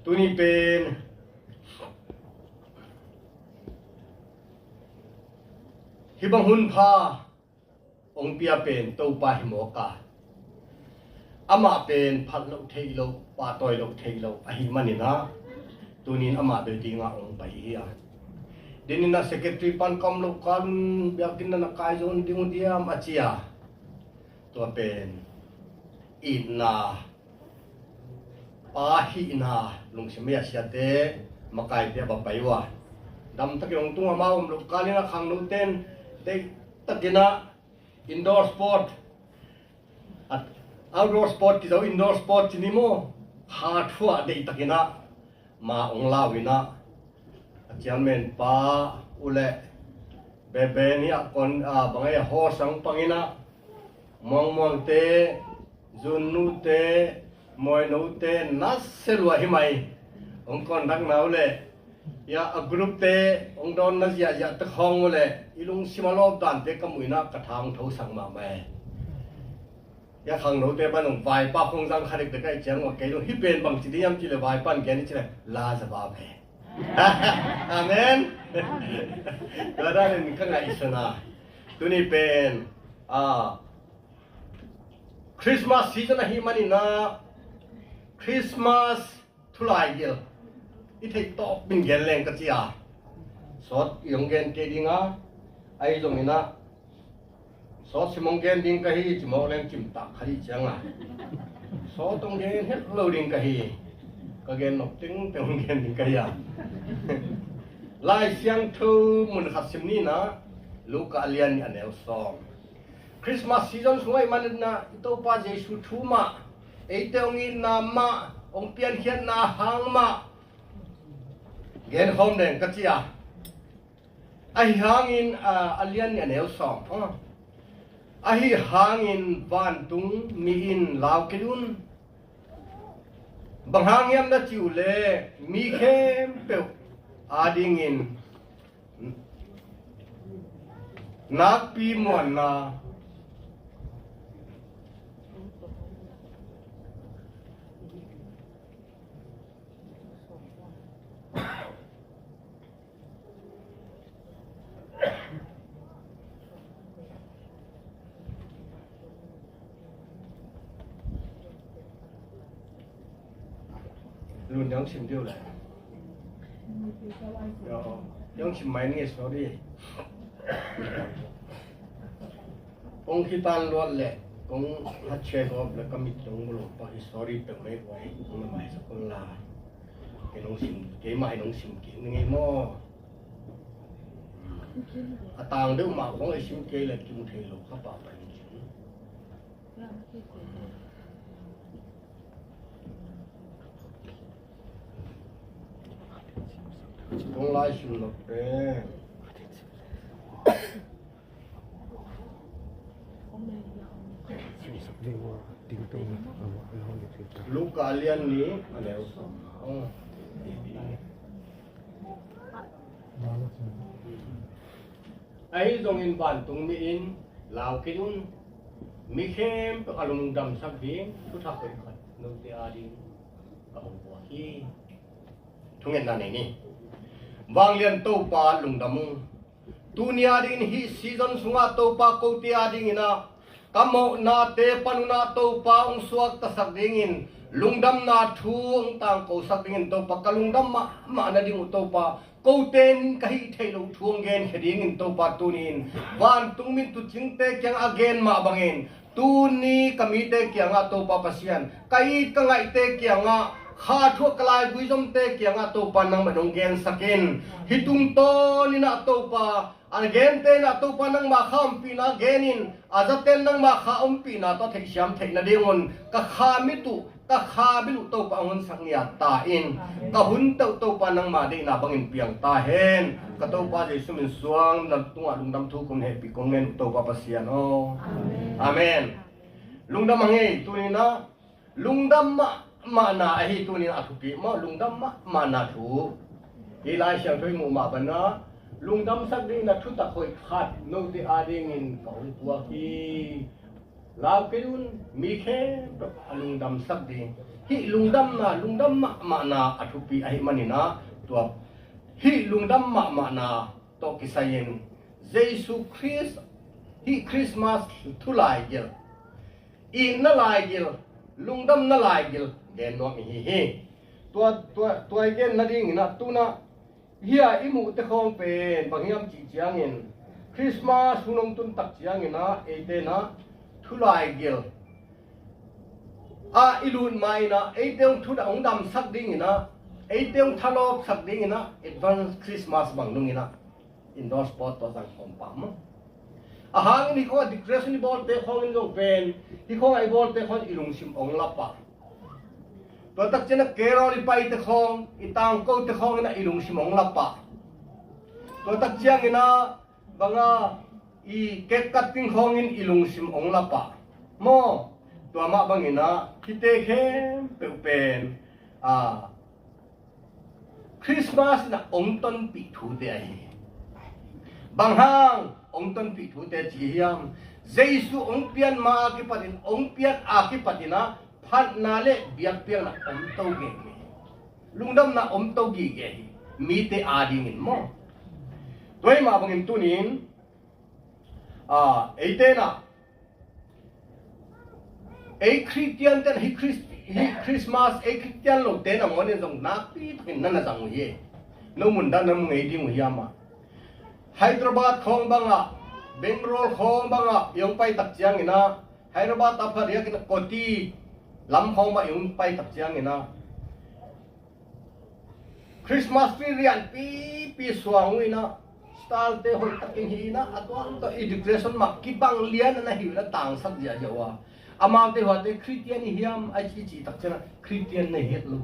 ตัวนี้เป็นฮิบังหุนพาองเปียเป็นตัวปาหิโมกาอามาเป็นพัดโลเทโลปาตอยโลเทโลอหิมันนี่นะตัวนี้อามาเป็นดีงาองไปเฮียเดี๋ยวนี้นะเซกเตอร์ปันคำโลกันอยากกินนะกายจนดิ้งเดียมอาเจียตัวเป็นอินนาปาหินาลุงเสมียเสียเตมาไกลเดียบไปวะดำตะกี้องตัวมาลูกกาลินะขังนูเต้นเด็กตะกี้นะอินดอร์สปอร์ตเอาท์ดอร์สปอร์ตที่เราอินดอร์สปอร์ตที่นี่โม่ฮาร์ดฟัวเด็กตะกี้นะมาองลาวินะอาจารย์เมนป้าอุเลเบเบนี่คนบางอย่างหัวสังปังนะมองเตจุนนูเตมวยนูเตนัสเซลวะหิมัยองคนรักนาอุเลยากรุ๊ปเตองโดนนัสยาตะคองอุเลอีลุงสิมาลอบดันเตกมุยนะกระทางเท้าสังมาแม่ยาขังนูเตบ้านองไฟป้าคงจังขริกตะไคร้เจียงว่าแกลุงฮิเป็นบางทียามที่เลวายปั้นแกนี่ใช่ไหมลาสบาเพ่อาเมนแล้วได้ในข้างในอิสนาตัวนี้เป็นคริสต์มาสซีซันหิมันนี่นะคริสต์มาสทุลายเกลอีที่ตอบเป็นเกลแรงกัจจาสอดยงเกนเกดิงาไอ้ตรงนี้นะสอดสิมงเกนดิงกะฮีจิมอแรงจิมตักขยีจังอ่ะสอดตรงเกนเฮ็ดโลดิงกะฮีก็เกนนกติ้งแต่มงเกนดิงกะฮีลายเสียงทูมุนขัดสิมนี่นะลูกอาเลียนอันเอลซองคริสต์มาสซีซันสวยมันนะตัวป้าเยซูทูมาไอเตองอินนามาองเปียนเขียนนาหางมาเกนโฮมเดนกัจจาไอหางอินอาเลียนอันเอลซองไอหางอินวันตุงมีอินลาวกิลุนบางหางยามนัดจิวเล่มีเข้มเปียวอาดิงินนักปีมวนนารุ่นยังชิมเดียวเลยยังชิมไม่เนี่ยสอรี่องค์ที่ตานล้วนแหละองค์ฮัตเชกอบแล้วก็มีตรงหลวงพ่อฮิสตอรี่เป็นไม่ไหวองค์หมายสักคนลาเห็นองค์ชิมเก๋ไม่องค์ชิมกินไงมั่วต่างเรื่องมาของไอ้ชิมเก๋เลยกินเทโลข้าวปลาไปตรงลายชิมหลบเป้ลูกกาเลียนนี้อะไรวะไอ้ตรงอินบ้านตรงมีอินลาวกินุนมีเข้มเป็นอารมณ์ดำสักดีทุกท่าเป็นคนนุ่งเตียดีกับหัวขี้ทุ่งเงินนั่นเองนี่บางเรียนโตปาลุงดำมุงตัวนี้ดินฮีซีซันสุงาโตปาโคเตียดิงินะกำมนาเตปนุนาโตปาองสวกตสักดิงินลุงดำนาทูงต่างโกสักดิงินโตปากลุงดำมานาดิงโตปาโกเตนกะฮิเทลุทวงเกนเฮดิงินโตปาตูนินวันตุงมินตุจิงเตเกียงอาเกนมาบังเงินตูนี้กมีเตเกียงอาโตปาปัสยันไกกังไอเตเกียงอาข้าทั่วกลายกุยจมเตเกียงอาโตปานังมาดงเกนสักเกนฮิตุงโตนินาโตปาอันเกนเตนะตัวปนังมาข้ามปีนาเกนินอาจจะเต้นนังมาข้ามปีนาตัวเทคชามเทคนาเดียงนก็ข้ามิตุก็ข้าบิลุตัวปอังสักเนียตาอินก็หุ่นตัวปนังมาได้นาบังอินเปียงตาเห็นก็ตัวปาเจสุมินสวงนับตัวลุงดำทุกคนเฮปิคงเงินตัวปาปัสยานโออาเมนลุงดำมังเฮตัวนี้นะลุงดำมานาไอตัวนี้นะทุกิมาลุงดำมานาทุอีไลเชียงถอยมูมาบันนะลุงดำสักดีนะทุตะคอยขาดโนติอาดิงินกองตัวกีลาวกิลุนมีแค่ลุงดำสักดี hi lungdam ma na athupi ai manina to hi lungdam ma na to kisayen Jesu Christ hi Christmas thulai gel in na lai gel lungdam na lai gel gen no mi hi to again na ding na tuna hia imu te khong pen bangiam chi chiangin Christmas hunong tun tak chiangin na ete na thulai gel a ilun mai na eteung thu da ong dam sak ding ina eteung thalop sak ding ina advance Christmas bang nung ina indoor sport to sang khom pam a hang ni ko declaration ni bol te khong in jong pen hi khong ai bol te khong ilung sim ong la pa to tak chena kerol pai te khong itang ko te khong ina ilung sim ong la pa to tak chiang ina banga i cake cutting khong in ilung sim ong la pa moตัวมาบางนะคิดเตะเข้มเป็นคริสต์มาสนะองต้นปีถูเตะบางห้างองต้นปีถูเตะจีเฮียมเจสุองเปียนมาอาคิปัดินองเปียนอาคิปัดินะพัดนาเล่เบียกเปียนนะองเต้าเก่งลุงดำนะองเต้ากี่เก่งมีเตะอาดิงินมั้งตัวมาบางตัวนี้ไอเต้นะไอ้คริสเตียนแต่ไอ้คริสต์มาสไอ้คริสเตียนโลกเต้นอ่ะมันเนี่ยต้องนักปีถึงนั่นน่ะจังเย่นู้มุนด้านนั้นมึงไอ้ดิ้งหัวมาไฮดราบาดของบังอ่ะเบงโรลของบังอ่ะยังไปตักเจียงอีนะไฮดราบาดตับพอดีกินกอตีลำของมายังไปตักเจียงอีนะคริสต์มาสปีเรียนปีสว่างอีนะสไตล์เตะหุ่นตักกินหีนะอัตวันตัวอิดิเกรชันมากิบังเลี้ยนนะหิวแล้วต่างสักอย่างเดียวว่าอามาเตหัวเตคริสเตียนเฮียมไอจีตักเจนะคริสเตียนในเฮดลู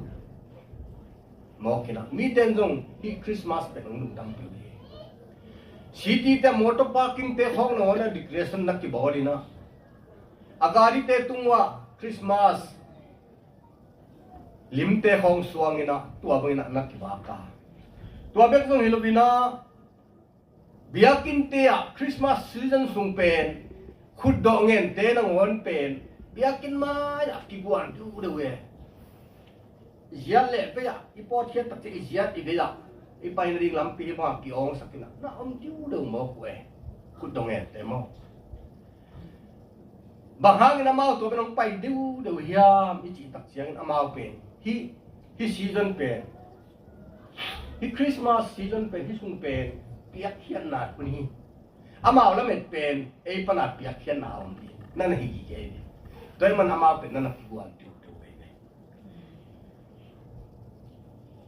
มอกนะมีเดนจงที่คริสต์มาสเป็นองค์ดำปีสิทีแต่มอเตอร์พาร์กิ้งเตะห้องนอนนะดิเกรชันนักกีบอลนะอากาศเตะตุงว่าคริสต์มาสลิมเตะห้องสว่างนะตัวบางนักกีบากาตัวเบกจงฮิโลบินะเบียกินเตะคริสต์มาสซีซันส่งเป็นขุดดอกเงินเตนังวันเป็นเบียกินมาอยากกิบวันดูด้วยเจียเล่ไปอ่ะอีพอเทียนตัดเจียอีเดียอีไปในดิ่งลำปีมากี่องสักกินน่ะอมดูด้วยมั้งเว้ยขุดดอกเงินเตมั้งบางครั้งนะมาตัวเป็นองไปดูด้วยยามอีจีตัดเจียงอามาเป็นฮีซีซันเป็นฮีคริสต์มาสซีซันเป็นฮีสุ่งเป็นเปียกเขียนหนาคนนี้อามาแล้วมันเป็นไอ้ปนัดเปียกเขียนหนาวมันนั่นหิกิเกย์ตัวมันอามาเป็นนั่นกิบวันดูไปเลย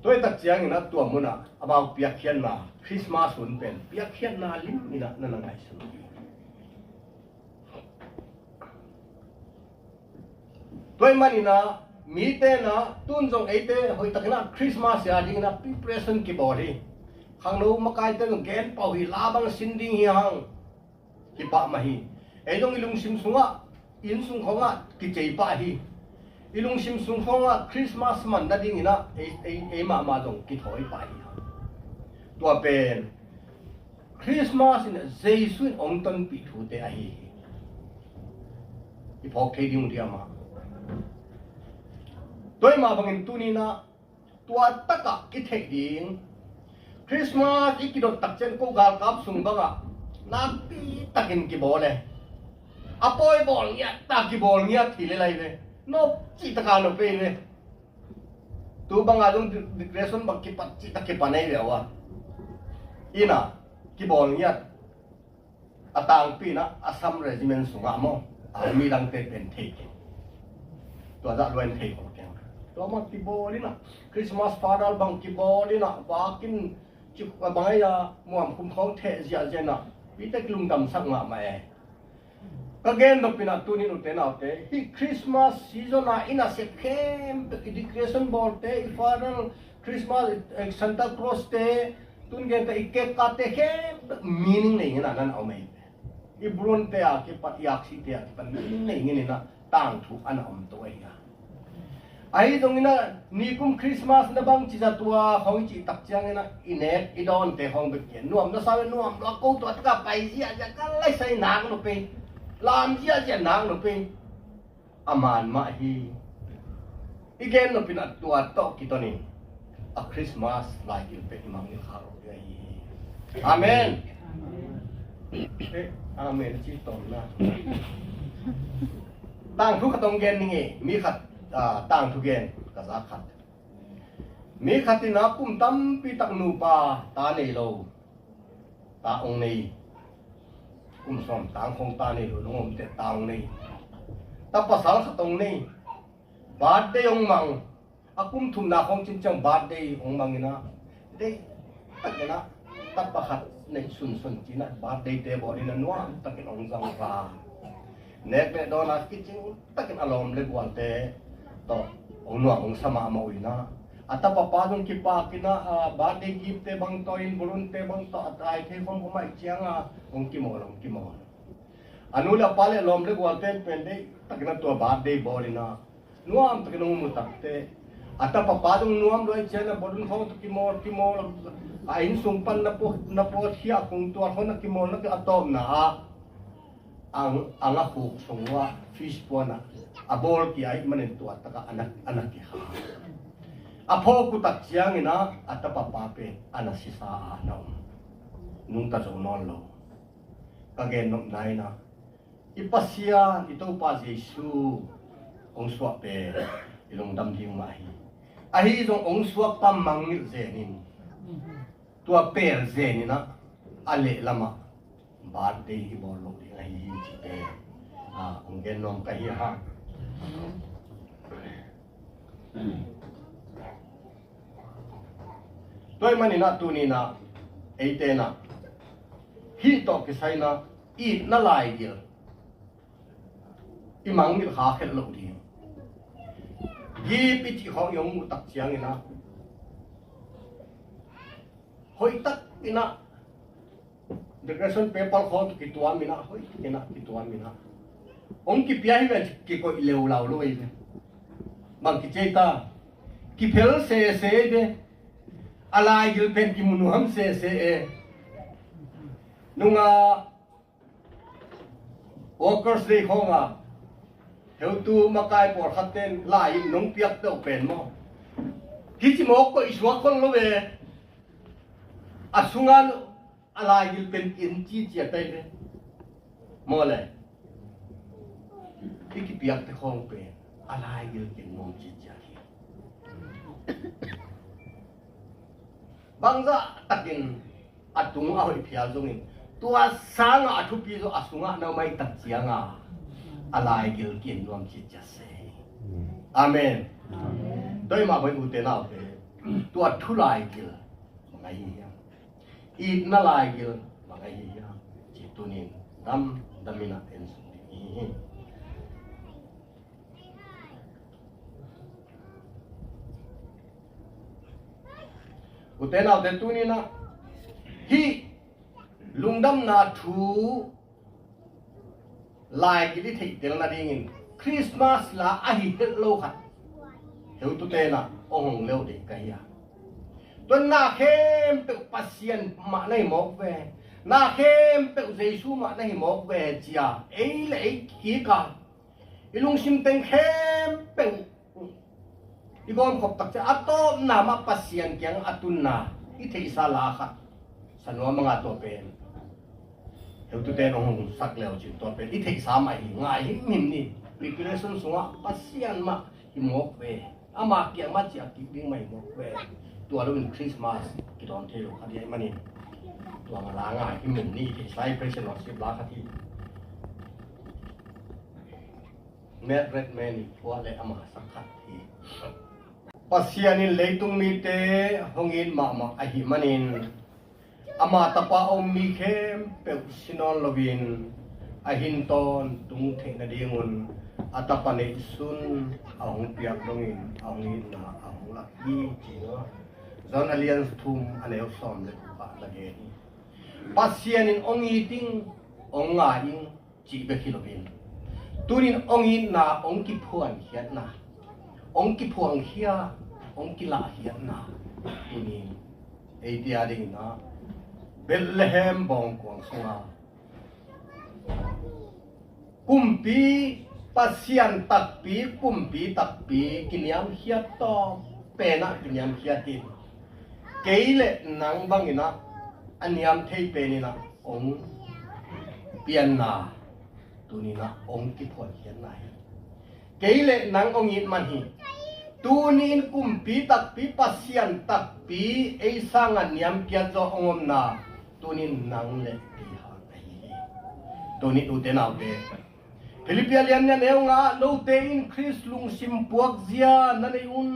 ตัวตัดเสียงนะตัวมันอะอามาเปียกเขียนมาคริสต์มาสส่วนเป็นเปียกเขียนนาลิ้นนี่นะนั่นไงสุดตัวมันนี่นะมีเต้นะตุนจงไอเต้หอยตะกี้นะคริสต์มาสยาดีนะพิเปรสน์กีบอดีข้างโน้มากายเต้นแกนเป่าหิลาบังสินดิ้งเฮียงฮิปะมาฮีไอ้ตรงอิลุงซิมซุงอ่ะอินซุงของอ่ะกิจปะฮีอิลุงซิมซุงของอ่ะคริสต์มาสมันนั่นดิ้งนะไอ้มาตรงกิจหอยไปตัวเป็นคริสต์มาสเนี่ยเจสุนองตันปีถูเตะฮีอีพอกเทดิ้งเดียมาตัวมาบังเอิญตัวนี้นะตัวตะกะกิจเทดิ้งคริสต์มาสอีกดอกตักเจนกูกาลกับสุงบังอ่ะนับปีตักินกีบอลเลยอปอยบอลเงี้ยตักกีบอลเงี้ยทีเลยไรเลยนบจีตะการนบไปเลยตัวบังอาจจะดิเกรชันบังกีปัดจีตะกีปันให้เดียวอ่ะอีน่ะกีบอลเงี้ยอาตังปีนะอาซัมเรจิเมนต์สุงอ่ะมั้งมีดังเตะเป็นเทกตัวจะรวยเทกของแกตัวมันกีบอลนี่นะคริสต์มาสฟาดัลบังกีบอลนี่นะวากินจุกบางอย่างมัวคุ้มครองเทเสียเจนะวิธีกลุ่มดำสักมาไม่ก็เกณฑ์ดอกพินาตัวนี้นุ่นเตนเอาเตฮีคริสต์มาสซีซันอินาเซปเข้มอิดิเคชันบอลเตอีฟาร์นคริสต์มาสซันตาคลอสเตตุนเกณฑ์เตอีเกตกัดเตเข้มมีนิ่งเลยนะนั่นเอาไม่อีบรูนเตอะที่ปัตยากสิเตอะที่ปันมีนิ่งเลยนะต่างถูกอันเอาตัวเองไอ้ตรงนี้นะนี่กุมคริสต์มาสนะบางจีจัตัวของจีตักเจียงนะอินเนตอีดอนเตะของเบกเกนนวมนะสาวน์นวมลักกูตัวตะกับไปเสียจะกันไล่ใส่นางลงไปลามเสียจะนางลงไปอามานมาฮี อีกแก่นเป็นตัวโตกิตอนี่a Christmas ลายกินเป็นมังนิคาโรยอาเมนอาเมนจีตอนนะต่างทุกขตรงเกณฑ์นี่มีขัดต่างทุกเกณฑ์ก็จะขัดมีขัดที่นักกุมตั้มปีตักนูปาตาในโลตาองนี้กุมสมต่างคงตาในโลลงเตตาองนี้ตับภาษาขัดตรงนี้บาดเดยองมังอากุมทุมนาคงจริงจังบาดเดยองมังนะเดตักนะตับประขัดในสุนจีนะบาดเดยเตบอดีนะนัวตักองจังฟ้าเน็ตเนดอนักกิจงตักอารมณ์เล็กวันเตต่อองนัวองสมามาวินะอัตปะปาดุงกิปากินะบาดเดยกิเตบังโตอินบุรุนเตบังโตอัตไอเทคงก็ไม่เชียงองกิโมอนุลาปาเลลมเล็กวันเตเป็นเดตักนะตัวบาดเดยบอดีนะนัวมตักนงมุตักเตอัตปะปาดุงนัวมด้วยเชนะบุรุนเขาตุกิโมอินสุงปันนับเทียคงตัวเขานักกิโมนักอัตอมนะang ako sungwa fish po na abol ki ay manin to at anak ki ha apo ko tak siyang ina at papape si sa anaw nung ta zonon lo kage nom nai na ipasya ito pa Jesu ong swape ilong damding mahi ahi jong ong swap tam mangil zenin tua per zenina ale lama birthday ibolo di ngai chite ang genom kahi ha toy manina tunina eitena hi to kisai na I na lai gil imang mi kha khel lo di gi pi chi khong yong mu tak chiang ina hoi tak ina Decoration paper ko kituan mina hoy kituan mina ong ki piahi ga ki ko ileu lau lo ide bang ki cheta ki phel se de alai gil pen ki munu ham se e nunga workers day khonga heu tu makai por khaten lai nong piak to pen mo ki chi mo ko iswa khon lo ve asungan alai gil pen in chi chia tai le mo le ki piak te khong pe alai gil pen mong chi chia ki bangza takin atung a hoi phia zongin tua sang a thu pi zo asunga na mai tak chianga alai gil kin nom chi chia se amen doi ma bai u te na pe tua thu lai gil ngai I na lai gil magai ya chitunin damina ensu ni utena de tunina hi lungdam na thu lai gili thei tel na dingin Christmas la a hi het lo khat heu tu te na ong leo de ka ya tuần na khem tự pasien mà này mọc về na khem tự Giêsu mà này mọc về chia ấy là ấy kia cả ilung sim teng khem tự igon khop tak cha atom na ma pasien kyang atun na I thei sa la kha sanwa mga to pen heu tu te nong sak leo chin to pen I thei sa mai ngai him ni preparation sunga pasien ma hi mok ve ama kyang ma chia ki bing mai mok veตัวเราเป็นคริสต์มาสกิตอนเที่ยวคดีมันนี่ตัวมาล้างง่ายที่หนึ่งนี่ใช้เพรสเซนต์สิบล้านคดีเมทเรดแมนี่พวกเลยอามาสักคดีปัสยานิเลยตุงมีเตหงอินมาไอหิมันนินอามาตะปาอมมีเข้มเปลสินอนลวินไอหินตอนตุงเทนดีงุนอัตปานิสุนเอาหงเปียกลงอินเอาหินนาเอาหงลักยี่จีเนาะZon alliance thum aneu som le pa lage ni pasien in ong eating ong nga ing chi be kilobin tunin ong in na ong ki phuan hiat na ong ki phuang hia ong ki la hiat na tunin ei dia ding na Bethlehem bong kwang sunga kumpi ปัสยันตักปีกุมปีตักปีกินยามเขียดต่อเป็นนะกินยามเขียดดินเกยเละนังบังอินะอันยามเทยเป็นนี่นะองเปลี่ยนนาตัวนี้นะองกิพอเขียนไหนเกยเละนังองยินมันหิตัวนี้กุมปีตักปีปัสยันตักปีไอ้สร้างอันยามเขียดจะองนาตัวนี้นังเละปีหางไอ้ตัวนี้ดูเตนเอาเตฟิลิปปินส์เนี่ยเอางาโลเตอินคริสลุงซิมปวกเจียนั่นเอง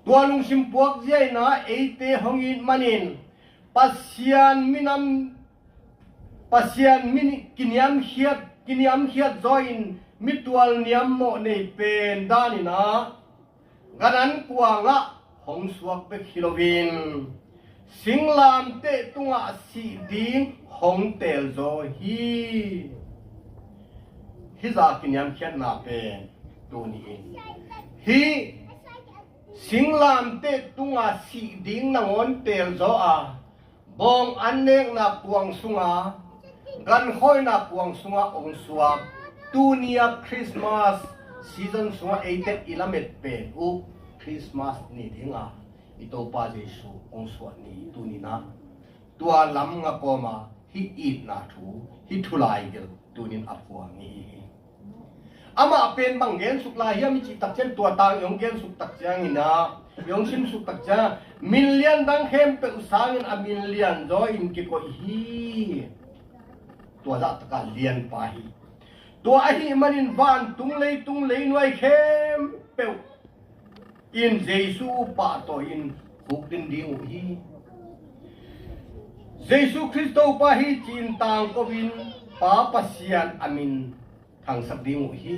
ตัวลุงซิมปวกเจียนะเอเตหงอินมันินปัสยันมินกินยามเขียดจอยน์มิตัวนิยมโมในเป็นด้านี่นะกันนั้นกวางละหงสวกเบคิโลวินสิงลามเตตุงะสีดิงหงเตลโซฮิซากินยามเขียนนาเป็นตัวนี้เองฮิสิงลามเตตุงะสีดิงนางอนเตลโซอาบองอันเนกนักวงสุงากันค่อยนักวงสุงาองสวกตัวนี้คริสต์มาสซีซันสุงา11เป็นอุคริสต์มาสนี่ถึงอ่ะอิโตปาเจสูองสวกนี่ตัวนี้นะตัวลำงะโกมาฮิอีดนาทูฮิทุลายเกลตัวนี้อับวงนี่อามาเป็นบางเกณฑ์สุกลายยังมีจิตตักเช่นตัวต่างยงเกณฑ์สุกตักเจงนะยงชิมสุกตักเจงมิลเลียนดังเข้มเป็นอุตสาหะมิลเลียนโดยอินกิโกฮีตัวละตะการเลียนไปตัวไอ้ที่มันอินวันตุงเลยหน่วยเข้มเปิวอินเจสูปะตัวอินฟุกดินดิ้งฮีเจสูคริสโตปะฮีจินต่างก็วินปาปัสยันอามินทางสักดิ้งฮี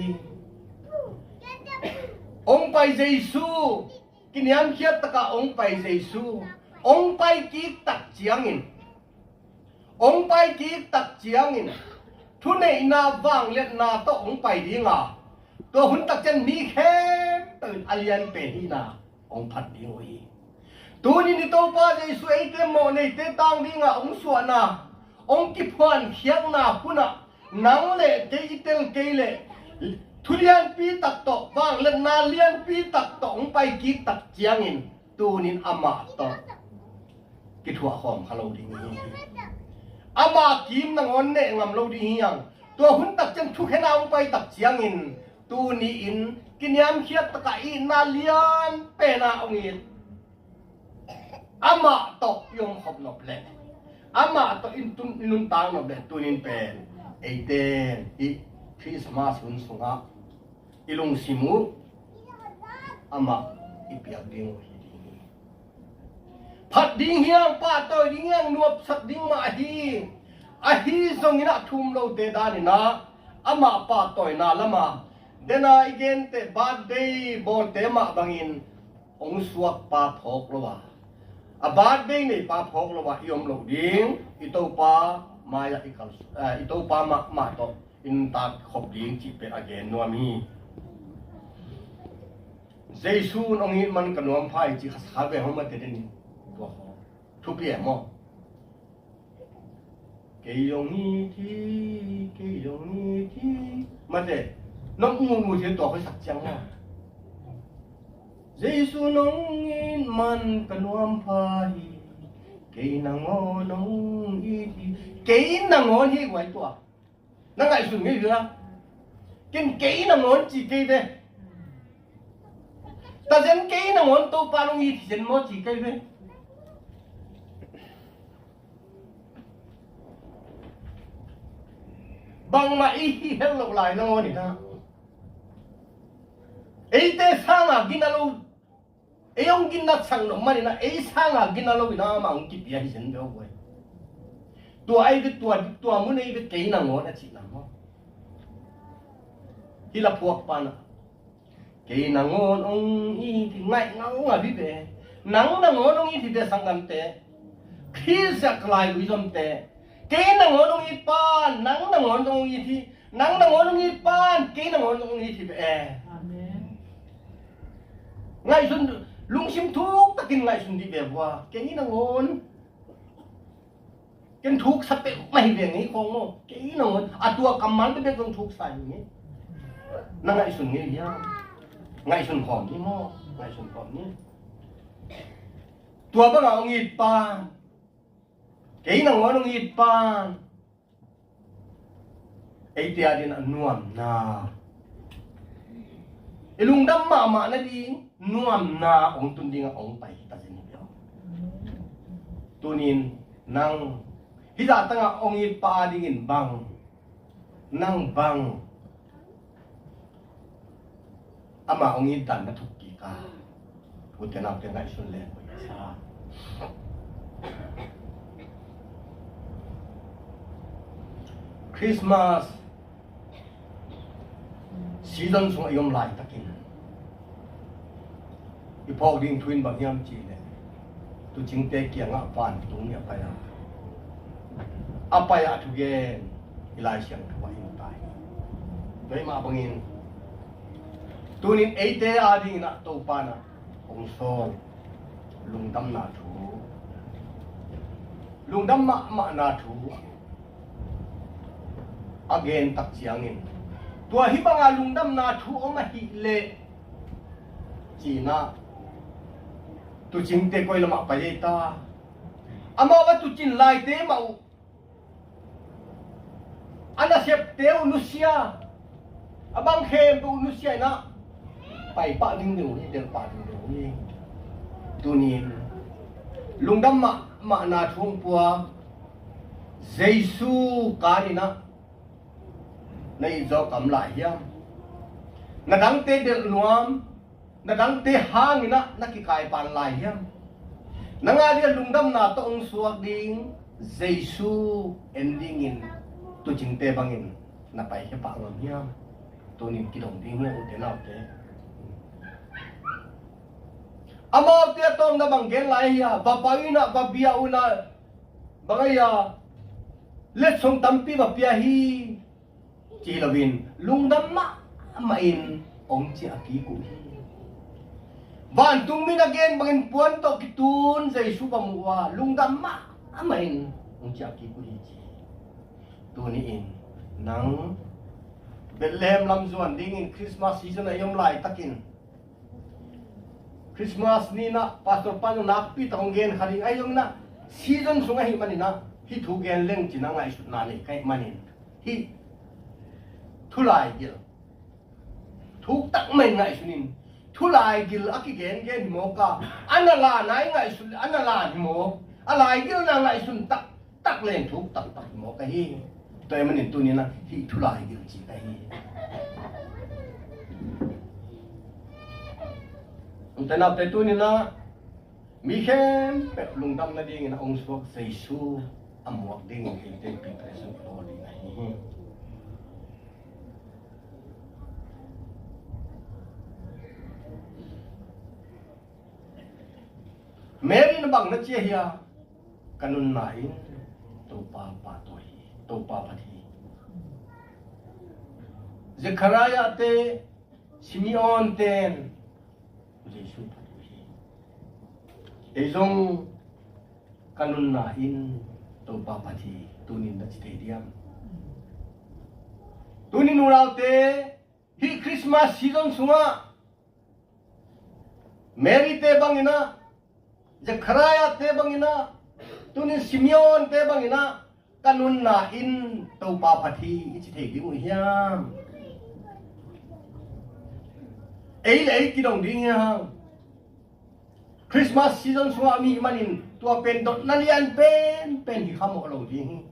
องไปเจสูกินยามเขียดตะกะองไปเจสูองไปกีตักเจียงอินองไปกีตักเจียงอินทุนในนาว่างเล็ดนาโตองไปดีงาตัวหุ่นตักเจนมีแค่ตื่นอเลียนเป็นที่นาองพัดดิ้งฮีตัวนี้นี่โตป้าเจสูไอเตมโมในเตตังดีงาองสวนนาองกิพวนเขียงนาพุนะนังเล่เจอิเตลเกเล่ทุเรียนปีตักโตว่างเล่นนาเลียนปีตักโตองไปกีตักเจียงอินตัวนี้อามาโตกิทัวหอมฮาโลดีนี้อามากิมนางอนเนงามโลดียังตัวหุ่นตักจันทุกให้นาองไปตักเจียงอินตัวนี้อินกินยามเขียดตะกะอินนาเลียนเป็นนาองอินอามาโตยงขบนบเล่อามาโตอินตุนนุนตางนบเล่ตัวนี้เป็นไอเดนอีคริสต์มาสหุ่นสงะอีลงซิมูอามาอีเปียกดิ้งพัดดิ้งเฮียงป้าต่อยดิ้งเฮียงนวบสักดิ้งมาอาฮีส่งอินะทุ่มเราเตดานินะอามาป้าต่อยนาละมาเดน่าอีเกนเตบาดเดย์บอลเตมาบังอินองสวกป้าพกละวะอาบาดเดย์นี่ป้าพกละวะยอมเราดิ้งอิโตป้ามายาอิคัลอิโตป้ามาโตอินตาขบดิ้งจีเป็นอเกนนัวมีเจสูนองอินมันกันวมไพ่จีขัดขาเวหมาเตเดนิตัวเขาทุบเปียมอเกยงนีทีมาเดน้องงูเทียนตัวเขาสักจังนะเจสูนองอินมันกันวมไพ่เกยนางอนองอีทีเกยนางอนที่ไว้ตัวนั่งไงสุดงี้เหรอกินเกยนางอนจีเกยเดแต่ฉันเกยนางอนตัวปาลงอีทีฉันมอจีเกยเดบางมาอีเฮลล์หลายนางอนนี่นะไอ้เตสางอ่ะกินอะไรไอ้องกินนักสังนมันนี่นะไอ้สางอ่ะกินอะไรนะมาองกินยาที่ฉันเดียวไว้ตัวไอ้ตัวมึงไอ้เกยนางอนอ่ะจีนางอนที่ละพวกปานะเกยนางอนองอีที่ไงนางอ่ะพี่เบ้นางอนองอีที่เดสังกันเตะพี่สักลายวิจมเตะเกยนางอนองอีปานนางอนองอีที่นางอนองอีปานเกยนางอนองอีที่เบ้ไงสุนลุงชิมทุกตะกินไงสุนที่เบ้ว่าเกยนางอนกินทุกสเปไม่เบี่ยงนี้คงโม่เกยนางอนตัวกำมันก็เป็นต้องทุกใส่อย่างนี้ na ngai sun nge ya ngai sun khom ni mo ngai sun khom ni tua ba ngau ngit pan cái nang ngon ngit pan ai tia din nuam na ilung dam ma na di nuam na ong tun ding ong pai ta jin yo tunin nang hida tanga ong ngit pa ding in bang nang bang ama ong ngit dan na thuk ki ka putenap te ngai sun le ko sa Christmas season sung ayom lai takin ipok ding twin bang yam chi ne tu jing te kia nga pan tung ya pa ya apa ya tu gen ilai siang tu wa in tai doi ma bangin tunin eite ading na to pa na ong so lungdam na thu lungdam ma na thu again tak siangin tua hi banga lungdam na thu oma hi le china tu ching te koi lama pa ta ama wa tu chin lai te mau ana sep te unusia abang khem tu unusia na pai pa ding ding ni del pa ding ding ni tunin lungdam ma na thung pua Jesu ka ni na nay do kam lại hiam na dang te del nuam na dang te hang ina na ki kai pan lai hiam na nga dia lungdam na to ong suak ding Jesu ending in tu jing te bangin na pai he pa ngam hiam to nin ki dong ding hiam te nau te ama te tong na bang gen lai ya ba pa ina ba bia una bangaya let song tampi ba pia hi chỉ là vì lungdam ma in ông chị aki ku van tung min again bangin puan to kitun Jesu pamwa lungdam ma in ông chị aki ku hi chi tu ni in nang Bethlehem lam zuan ding in Christmas season ayom lai takin Christmas ni na pastor panu nakpi tong gen hari ayom na season sunga hi manina hi thu gen leng china ngai su na ni kai manin hi thu lại gil thu tắc mình ngại sunin thu lại gil aki gen mo ka anala nai ngại sun anala mo alai gil na ngại sun tak len thu tak mo ka hi toy manin tu ni na hi thu lại gil chi ka hi untanap te tu ni na mi khem pe lungdam na ding na ong suak Jesu amwak ding in te preparation for ding hi Mary na bang na chia hiya kanun na in to pa toy to pa pati Zechariah te Simeon ten Jesu pati ezong kanun na in to pa pati tunin na stadium tunin urau te hi Christmas season sunga Mary te bangina Zechariah te bangina tunin Simeon te bangina kanun na in to pa phathi ichi thei di mu hiam ei le ki dong ding ya Christmas season suwa mi manin tua pen dot nalian pen hi khamo lo ding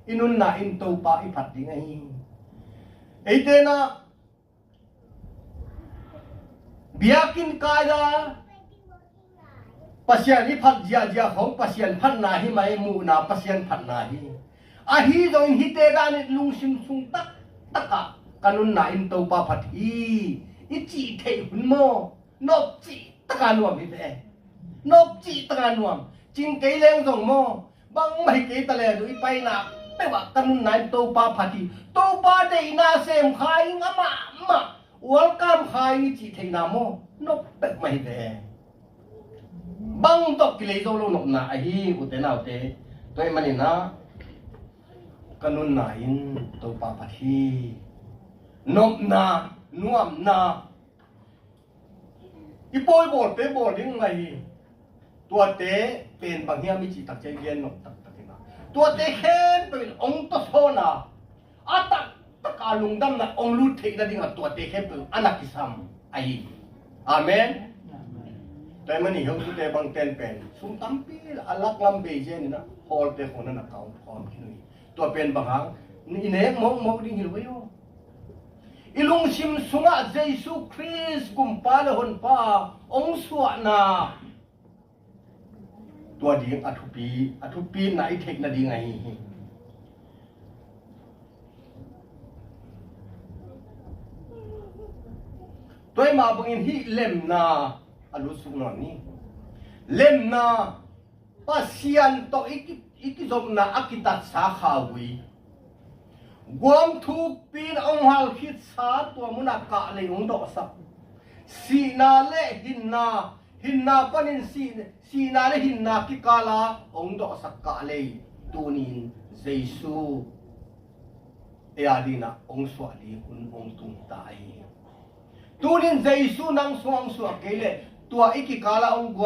inun na in to pa i phat ding ai ei te na biakin kaida pasien ni phat jia khong pasien phat na hi mai mu na pasien phat na hi a hi join hi te da ni lung sim sung taka kanun na in to pa phat hi i chi thei hun mo nok chi taka nuam hi te nok chi taka nuam ching kei leng jong mo bang mai kei ta le du i pai na pe wa kanun na in to pa phat hi to pa de na sem khai ama welcome khai ni chi thei na mo nok pek mai te bang tok ki lei zo lo nok na hi u te nau te toy mani na kanun na in to pa phathi nộp na nuam na ipoi bol te bol ding ngai tua te pen bang hiam mi chi tak chen gen nộp tak tak na tua te khen pen ong to so na atak tak alung dam na ong lu thei na ding tua te khen pen anak kisam ai amenแต่มันนี่เขาสุดแต่บางเต็นเป็นสุ่มตั้มปีอลักลำเบเจนี่นะฮอลเตคนนั้นนักเขาพร้อมที่นี่ตัวเป็นบางครั้งนี่เน็กมองดิ้งหิวอยู่อีลุงชิมสุงะเยซูคริสต์กุมปาเลหนป้าองสวนาตัวดิ้งอัทุปีไหนเทคนาดีไงตัวมาบางอินที่เล่มนาอลุสุนนี่เล่มนาปัสยันโตอีกจบนาอักิตัดสาขาวีกวมทุกปีนองหัลคิดสาตัวมุนักกะเลยองดอกสักสีนาเลหินนาปนินสีนาเลหินนากิกาลาองดอกสักกะเลยตูนินเยซูเออาดีนาองสวาดีคุณองตุงตายตูนินเยซูนังสวงสวกเกเลตัวอีกิกาลาองก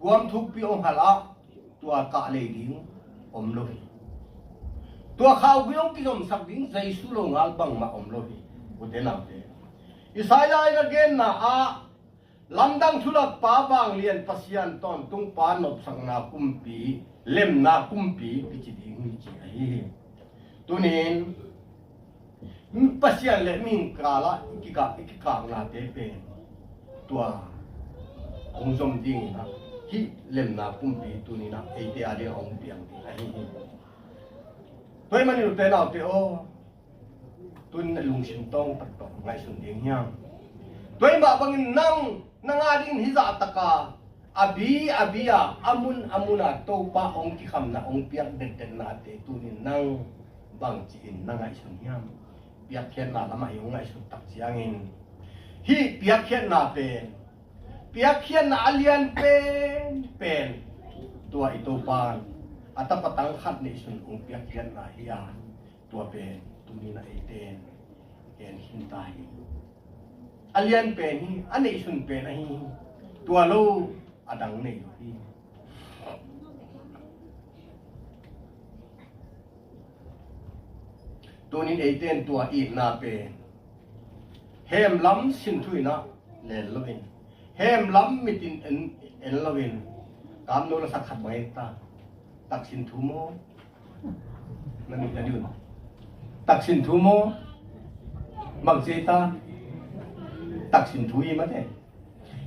วมทุกปีองหัลตัวกะเลยดิ้งอมโลหิตัวข่าววิ่งกิจมสักดิ้งใจสู้ลงอัลบังมาอมโลหิบุตรนำเตอิสายายละเกนนะลำดังทุลักป้าบางเลียนปัสยันตอนตุงปานอบสังนาคุมปีเล่มนาคุมปีพิจิตรมิจิไอตัวนี้ปัสยันเล่มิงกาละอีกกางนาเตเป็นตัวองค์สมดิ้งนะที่เล่มนาคุมปีตัวนี้นะไอเดียเดียวองค์เปียงดีไอตัวมันอยู่แต่เราเตโอตุนลุงชิมต้องตัดต่อไงสุดเดียงยังตัวมาบางนั่งอาดินฮิจาตกาอาบีอามุนาโตปะองค์ที่คำนะองค์เปียกเด็ดนาเตตุนนั่งบางจีนนั่งไงสุดยังเปียกเขียนนาละไม่ยงไงสุดตักเสียงเงินฮีเปียกเขียนนาเป็นเปียกเขียนนาเลียนเป็นตัวอิโตปานอัตปตังขัดในส่วนองค์เปียกเขียนนาเฮียตัวเป็นตุนีนาเอเตนเอ็นหินตายอเลียนเป็นฮีอันในส่วนเป็นไอฮีตัวโลอดังในอยู่ฮีตัวนี้เอเตนตัวอีกนาเป็นเฮมล้ำสินทุยนะเลนลวินเฮมล้ำมิตินเอ็นลวินกามโนรสักขัดไว้ตาตักสินทุโมนั่นนี่จะดูตักสินทุโมมักเจตาตักสินทุยมาเถอะ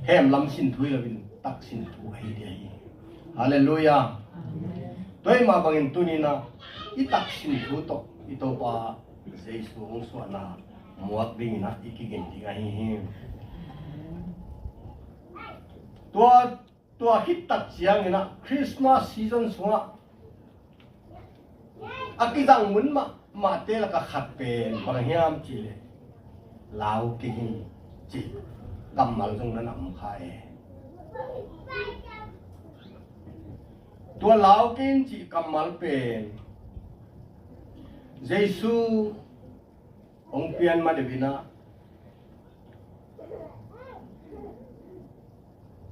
แฮมล้ำสินทุยละวินตักสินทุยเดียฮาเลลูยาตัวมาบางอินตุนีนะอีตักสินทุโตอีโตปาเจสุองสวนาหมวกดิ้งนะอีกเก่งที่ไงตัวฮิตตัดเสียงนะคริสต์มาสซีซันสวะอากิจังมุนมาเตลก็ขัดเป็นบางเฮียมจีเลยลาวกินจีกำมัลตรงนั้นนำขายตัวลาวกินจีกำมัลเป็นเยซูองเปียนมาเดวินา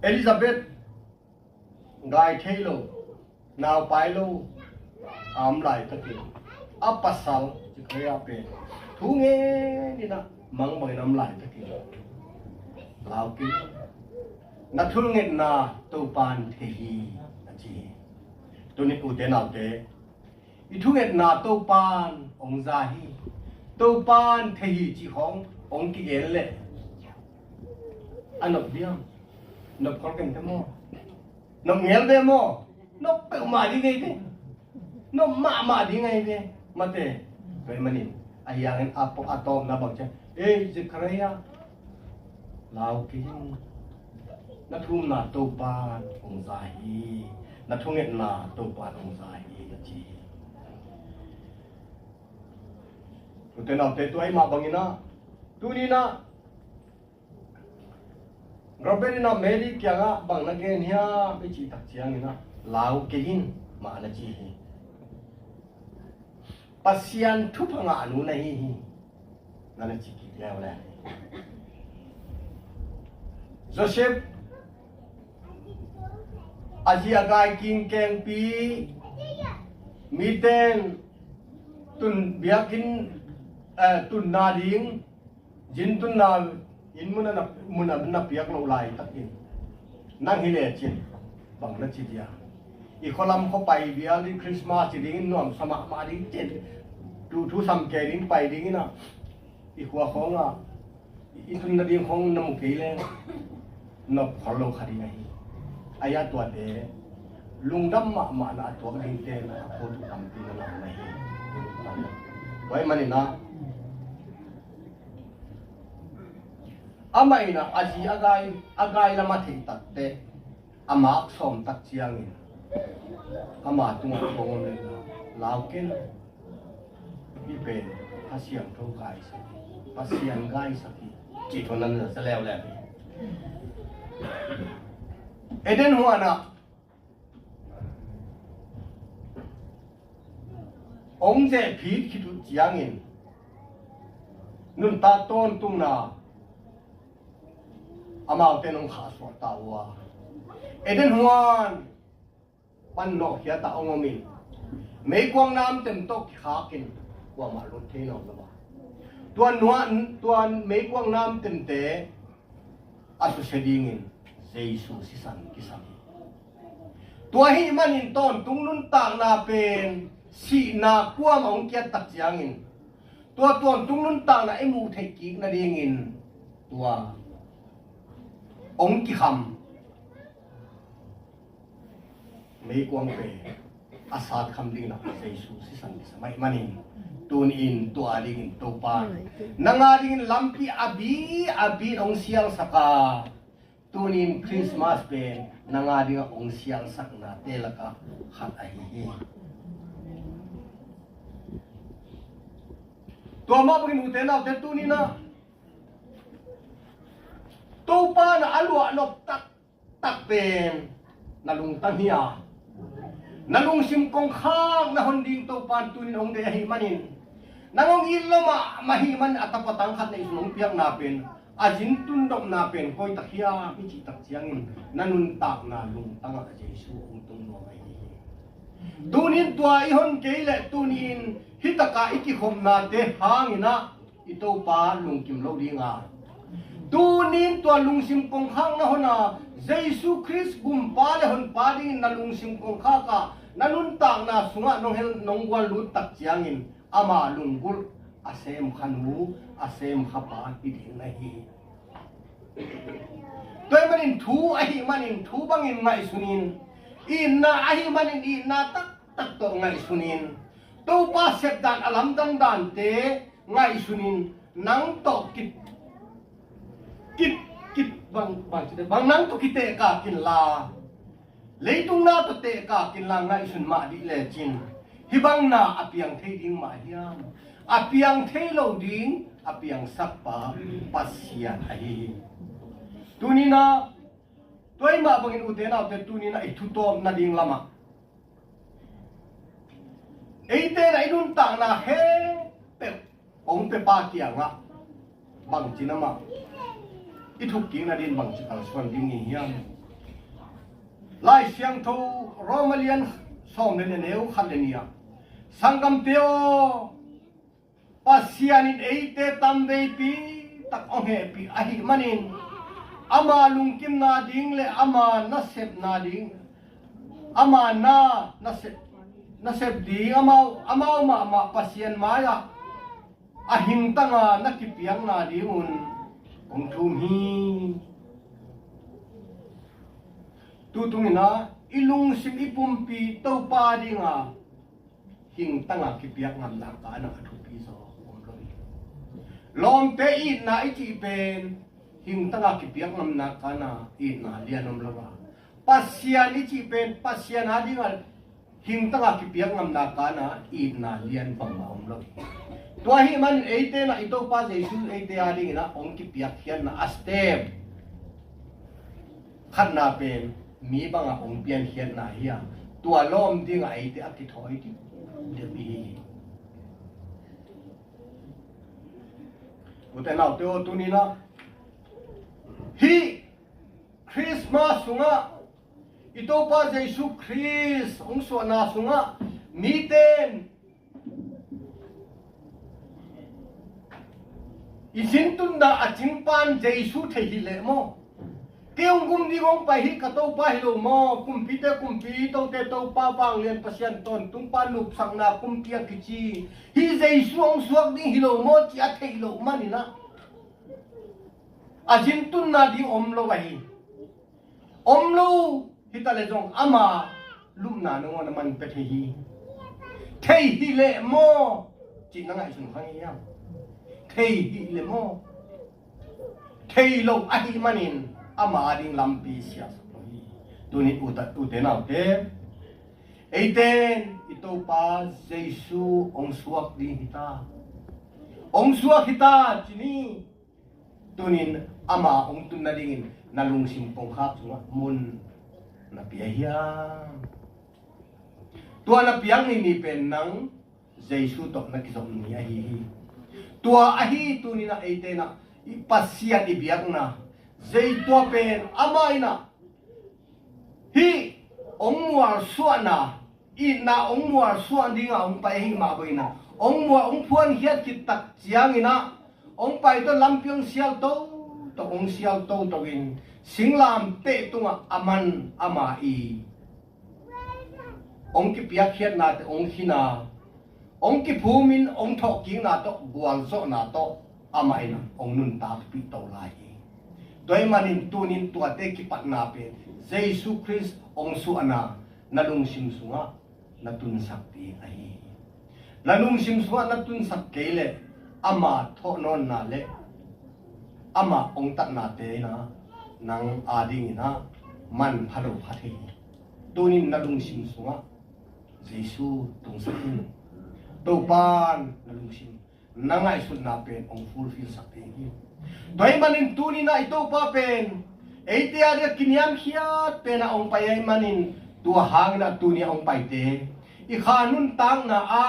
เอลิซาเบธไกเทโลนาวไปโลอามไลตะกี้อัปปัสสาวจิเคยเป็นทุเงนี่นะมังบอยน้ำไหลตะกี้ลาวกินนัททุเงนาตูปานเทฮีนะจีตัวนี้อุเทนเอาเตอีทุเงนาตูปานองซาฮีตูปานเทฮีจีขององกิเอลเล่อันนบเดียมนบคอลกันทั้งหมดนบเงลเดโมนบเปิดมาดีไงเด้นบมาดีไงเด้มาเตะเป็นมันนี่ไอ้ยังอัปอะตอมนะบอกใช่เอ้ยจะใครอะลาวกินนัททุ่มนาตูปานองซาฮีนัททุ่งเงินนาตูปานองซาฮีนะจีตัวเต็นเอาเตะตัวไอ้มาบังอินะตัวนี้นะเราเป็นนะเมริกาบางนักเรียนเนี่ยไปจีตักเชียงนะลาวกินมานะจี pasien tu panga anu nahi นั่นจิกิแล้วแหละ Joseph อาชีพกายกินแกงปีมีเต้นตุนเบียกินตุนนาดิงจินตุนนาอินมุนนับเบียกเราไล่ตักอินนั่งฮิเลจินบังนัดจิตยาอีกคนลำเขาไปเบียลิคริสต์มาสจิดิ้งนวมสมัครมาดิ้งเจ็ดดูทุสัมเกดิ้งไปดิ้งนะอีกหัวของอ่ะอีตุนนาดิ้งของน้ำมุกเลยนับขอลงคดีไงอายะตัวเดลุงดำมาหน้าตัวดิ้งเต้นนะโคตรทำตีนหลังไม่ไว้มันนี่นะอาไม่นะอาจีอากายละมาถึงตัดเตะอามาอักษรตัดเชียงอินอามาตุงตรงเลยนะลาวเกนมีเป็นภาษาทุกกายสักภาษากายสักจีทนั้นจะแล้วแหละเอเดนหัวนะองเจผีคิดดูเจียงอินนุ่นตาต้นตุงนาอามาเป็นองขาสวดตาวัวเอเดนหัวปันนกเขียตาองมินไม่กวางน้ำเต็มโต๊ะขากินว่ามาลุเทนอละว่าตัวไม่กวางน้ำเต็มเตะอาสุเสดิงินเซซูสิสันกิสันตัวหิมันอินต้นตุงนุ่นต่างนาเป็นสีนากวามองเกียตักเจียงอินตัวตุงนุ่นต่างนาไอมูเทกิกนาดีงินตัวองกิคำไม่กวางเปอาสาคำดิ้งนักเซซูสิสันกิสมัยมันอินตูนอินตัวดิ้งตัวปานนางดิ้งลัมพีอบีองเสียงสักาตูนินคริสต์มาสเป็นนางดิ้งองเสียงสักนาเตลกะขัดไอเฮตัวมาเป็นอุเทนเอาแต่ตูนี่นะตัวป้าน่ะอลัวนกตักเป็นนาลุงตั้งเฮียนาลุงซิมกงข้างนาฮอนดิงตัวป้าตูนี่องเดียหิมันินนางองอิลลมาหิมันอัตปตังขัดในสมองเพียงนาเป็นอาจินตุนดอกนาเป็นคอยตักเฮียมิจิตักเจียงอินนานุนตักนาลุงตั้งอาเจสูองตุงโนไอตูนินตัวอีฮอนเกลเลตูนินฮิตกาอิกิคมนาเตหางอินะอิโตปาลุงกิมโลดีงาตูนินตัวลุงซิมกงข้างนะฮนะเยซูคริสต์กุมปาเลฮอนปาดินนาลุงซิมกงข้ากะนานุนตักนาสุงะนงเฮลนงกวาลุตักเจียงอินอามาลุงกุลอาเซมขันหูอาเซมขับปาอิดิงนาฮีตัวมันอินทูไอฮิมันอินทูบังอินไงสุนินอินนาไอฮิมันอินนาตักตัวไงสุนินตัวป้าเสพดานอลัมดันเตไงสุนินนังตกกิดบางนังตกกิเตกากินลาเลยตุงนาตเตกากินลาไงสุนมาดิเลจินฮิบังนาอเปียงเทดิงมาเฮียมอเปียงเทโลดิงอเปียงสักปาปัสยาไอตุนีนาตัวมาบังอินอุเทนาแต่ตุนีนาอิทุตอมนาดิงลามาไอเตนะไอดุนต่างนาเฮเปองเปปาเกียงะบังจินามาอิทุกิงนาดินบังจิกังสวนดิงเฮียมไล่เสียงทูโรมาเลียนส่งเนเนวขันเดนียสังกัมเตียวปัสยานินเอเตตัมเบปีตักองเฮปีอหิมันินอามาลุงกิมนาดิงเลอามานัสเซบนาดิงอามานัสเซบดีอามาปัสยันมายาอหิงตังานักกิเปียงนาดิอุนองทุมฮีตุงนะอิลุงสิมอิปุมปีเต้าปาดิงาหิงตังากิเปียงงามนักการนักทุปีโซองลอยลอมเตอีนาอิจิเป็นหิงตังากิเปียงงามนักการนาอีนาเลียนอมลวาปัสยานิจิเป็นปัสยานาดิงาหิงตังากิเปียงงามนักการนาอีนาเลียนปังอมลอยตัวหิมันเอเตนะอิโตปาเจสุเอเตอาดิงนะองกิเปียกเขียนนะอัสเตมขันนาเป็นมีบางองเปลี่ยนเขียนนาเฮียตัวล้อมดิ้งไอเตอติถอยดิเดบี tu te nau teo tu ni na hi Christmas sunga ito pa Jesus Christ ong suana sunga miten isintun da achingpan Jesus thehile mo keong gum di gong pa hi kato pa hilo mo kumpi to te to pa bang len pasyan ton tung pa lup sang na kumpi kichi hi Jesus ong suak ding hilo mo chi a thehilo manina ajintun na di omlo wahi omlo hitale jong ama lumna no naman pethehi thei hile mo chi na ngai sun khang ya thei hile mo thei lo ahi manin ama ding lampi sia tuni uten autte eiten ito pa Jesu ong suak di hita ong suak hita chini tunin ama ong tunalingin nalung simpong hap sunga mun na piya tua na piyang inipen ng Jesu to na kisom niya hi tua ahi tunin na eite na ipasyan ibiyak na Jay tua pen amay na hi ong muar suana ina ong muar suan di nga ong paihing maboy na ong muar ong puan hiat kitak siyang ina ong pa ito lampiong siyal to ong siyal to tawin singlam pe ito nga aman amai ong kipiyak hiat natin ong hina ong kipumin ong toking nato buwalso nato amay na ong nuntak pitaw lahi doy manin tunin tuate kipat nape Jesus Christ ong suana nalung simsunga natun sakti ai nalung simsunga natun sakkele ama thonon nale ama ong tat nate na nang ading ina man phalo phathi tunin nalung simsunga Jesus tung sakin topan nalung sim nangai sun napen ong fulfill sakti doy manin tuni na ito pa pen eite ada kinyam hiat pena ong payay manin tuahang na tuni ong paite ikhanun tang na a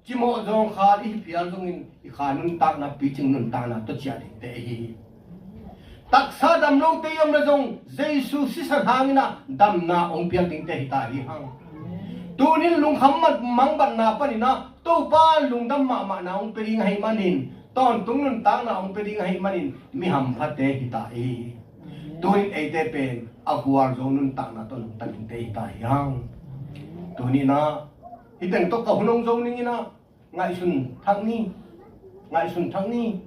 chimo jong kha i pial jongin ikhanun tang na piching nun tang na to chia ding te hi taksa dam lo te yom na jong Jesus sisan hangina dam na ong pial ding te hita hi hang tunin lung khammat mangbat na panina to pa lung dam ma na ong pering hai manin ton tung nun tang na ong pwedeng hay manin miham pate hita e tuhin eite pen aguar zong nun tang na ton taging te hita yang tuhini na hiteng to kahunong zong ningi na nga isun thang ni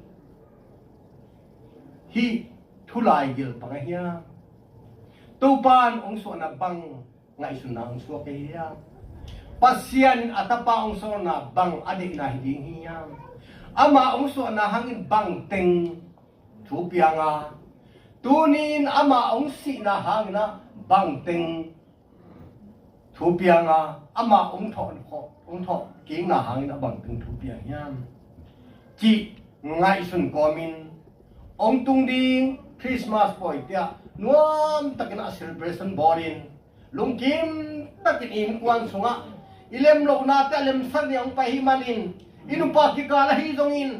hi thulay gil pangahya tupan ong suana bang nga isun na ong suwa kahiya pasyan atapa ong suana bang adik na hiding hiyang ama ong suana hangin bangteng tupianga tunin ama ong si na hangin na bangteng tupianga ama ong tho king na hangin na bangteng tupianga chi ngai sun komin ong tungding Christmas boy tia nuam takin a celebration borin lungkim takin in kwan sunga ilem lo na ta lem san yang pahimanin inu pa kikala hi zongin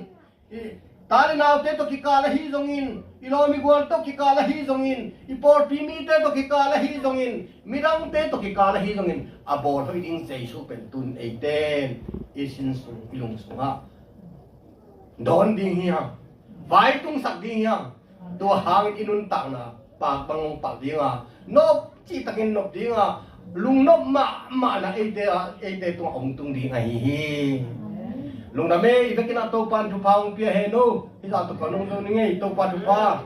tali naw te to kikala hi zongin ilomi gol to kikala hi zongin ipor pimi te to kikala hi zongin mirang te to kikala hi zongin abor ho ding Jesu pentun 18 isin sung ilung sunga don ding hiya vai tung sak ding hiya to hang inun tak na pag bangong pag dinga nop chi takin nop dinga lung nop ma na ete to ong tung ding hi lung name ibe kina topan tu paung pia heno ila to kanong zo ninge topa tu pa